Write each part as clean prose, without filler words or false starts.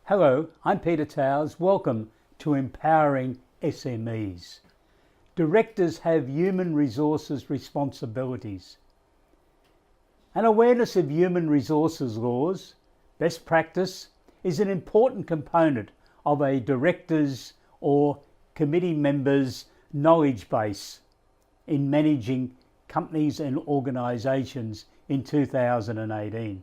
Hello, I'm Peter Towers. Welcome to Empowering SMEs. Directors have human resources responsibilities. An awareness of human resources laws, best practice, is an important component of a director's or committee member's knowledge base in managing companies and organisations in 2018.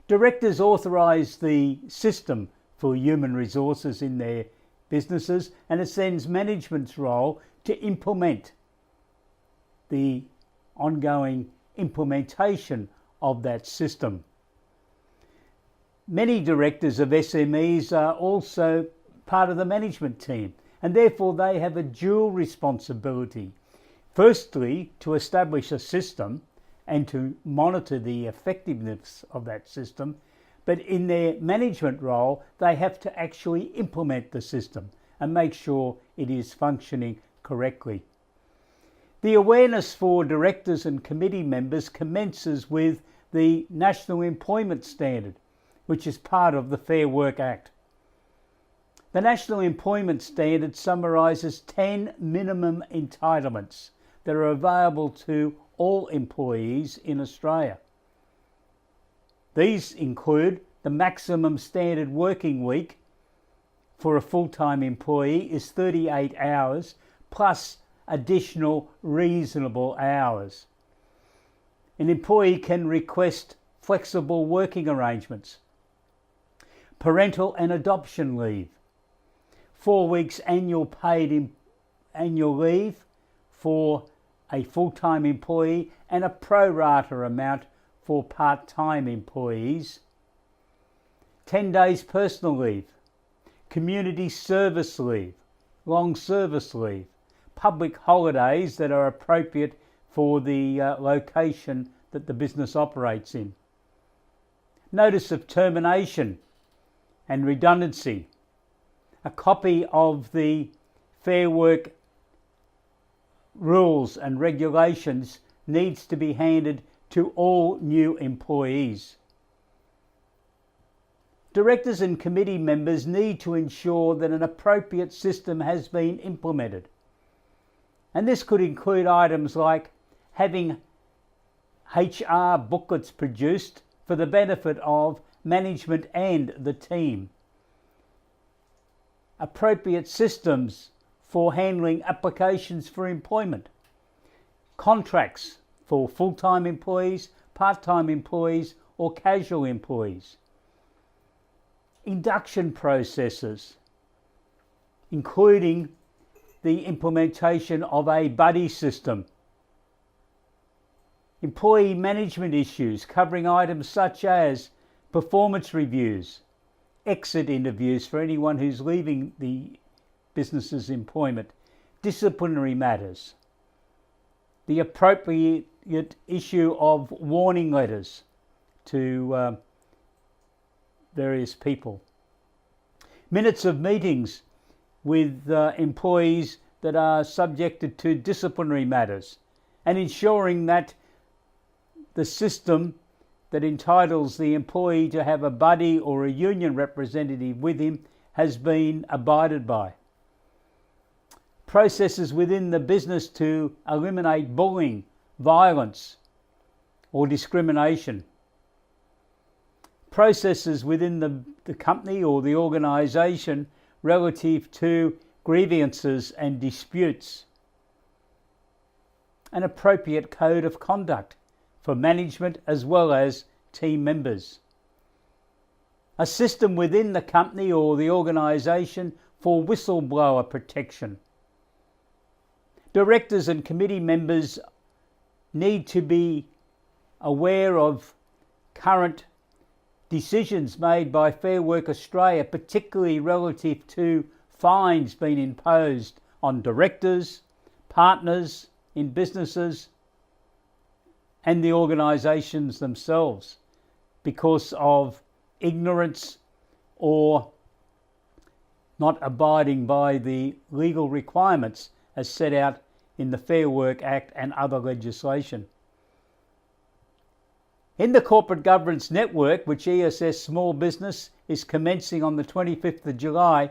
Directors authorise the system for human resources in their businesses, and it sends management's role to implement the ongoing implementation of that system. Many directors of SMEs are also part of the management team, and therefore they have a dual responsibility. Firstly, to establish a system and to monitor the effectiveness of that system, but in their management role they have to actually implement the system and make sure it is functioning correctly. The awareness for directors and committee members commences with the National Employment Standard, which is part of the Fair Work Act. The National Employment Standard summarises 10 minimum entitlements that are available to all employees in Australia. These include the maximum standard working week for a full-time employee is 38 hours plus additional reasonable hours. An employee can request flexible working arrangements, parental and adoption leave, 4 weeks annual paid annual leave for a full-time employee and a pro rata amount for part-time employees, 10 days personal leave, community service leave, long service leave, public holidays that are appropriate for the location that the business operates in, notice of termination and redundancy, a copy of the Fair Work rules and regulations needs to be handed to all new employees. Directors and committee members need to ensure that an appropriate system has been implemented. And this could include items like having HR booklets produced for the benefit of management and the team, appropriate systems for handling applications for employment, contracts for full-time employees, part-time employees or casual employees, induction processes, including the implementation of a buddy system, employee management issues covering items such as performance reviews, exit interviews for anyone who's leaving the business's employment, disciplinary matters, the appropriate issue of warning letters to various people, minutes of meetings with employees that are subjected to disciplinary matters, and ensuring that the system that entitles the employee to have a buddy or a union representative with him has been abided by. Processes within the business to eliminate bullying, violence or discrimination. Processes within the company or the organisation relative to grievances and disputes. An appropriate code of conduct for management as well as team members. A system within the company or the organisation for whistleblower protection. Directors and committee members need to be aware of current decisions made by Fair Work Australia, particularly relative to fines being imposed on directors, partners in businesses and the organisations themselves because of ignorance or not abiding by the legal requirements as set out in the Fair Work Act and other legislation. In the Corporate Governance Network, which ESS Small Business is commencing on the 25th of July.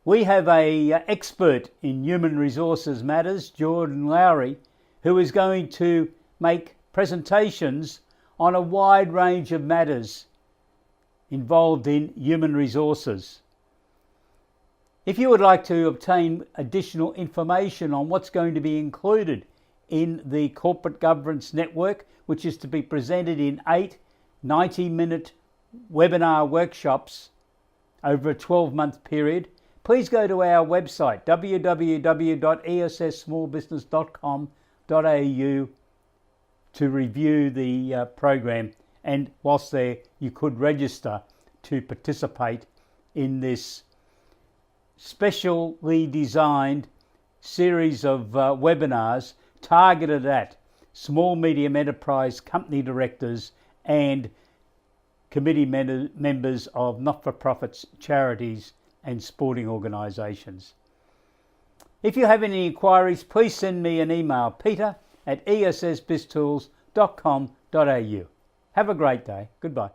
We have a expert in human resources matters, Jordan Lowry, who is going to make presentations on a wide range of matters involved in human resources. If you would like to obtain additional information on what's going to be included in the Corporate Governance Network, which is to be presented in 8 90-minute webinar workshops over a 12-month period, please go to our website www.ess smallbusiness.com.au to review the program, and whilst there you could register to participate in this specially designed series of webinars targeted at small medium enterprise company directors and committee members of not-for-profits, charities and sporting organisations. If you have any inquiries, please send me an email, peter@essbiztools.com.au. Have a great day. Goodbye.